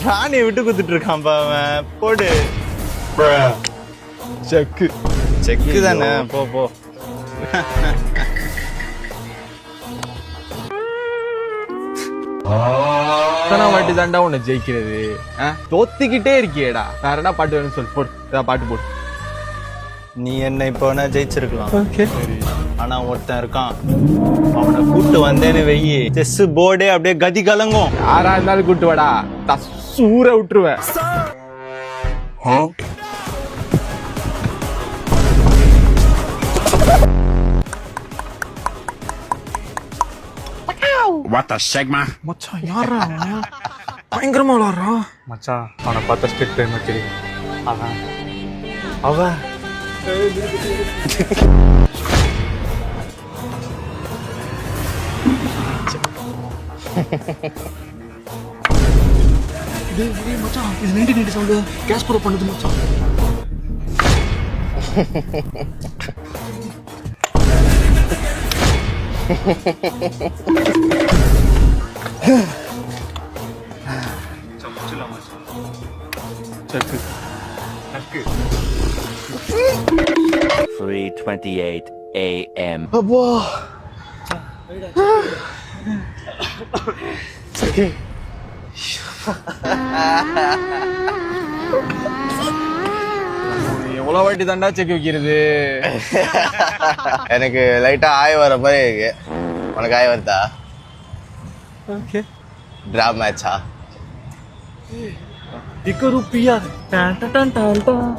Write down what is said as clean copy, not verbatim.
ராணியை விட்டு குத்துட்டு இருக்கான்பா அவன். போடு. செக்கு செக்கு தானே, போ போ. வாட்டி தாண்டா உன்னை ஜெயிக்கிறது. தோத்துக்கிட்டே இருக்கியேடா. வேற என்ன பாட்டு வேணும்னு சொல்லு, போடு. ஏதாவது பாட்டு போடு. நீ என்ன இப்ப வேணா ஜெயிச்சிருக்கலாம். ஆனா ஒருத்தன் இருக்கான், அவனை கூட்டு வந்தேன்னு வெயி, செஸ் போர்டே அப்படியே கதி கலங்கும். யாரா இருந்தாலும் கூட்டு வாடா, சூற விட்டுருவேன். What the Sigma? மச்சான் யாரா பயங்கரமா விளாடுறான். மச்சான் அவனை பார்த்தா ஸ்டேட் டைம் தெரியும். அவன் அவன் மச்சான் இது 1990 சவுண்ட் கேஸ் ப்ரோ பண்ணுது மச்சான். செக்கு 3:28 a.m. அப்பா எவ்வளவு வாட்டி தாண்டா செக் வைக்கிறது? எனக்கு லைட்டா ஆய் வர மாதிரி இருக்கு. உனக்கு ஆய் வருதா? டிரா மேட்சா? ₹1 டன் டன் டன் டன்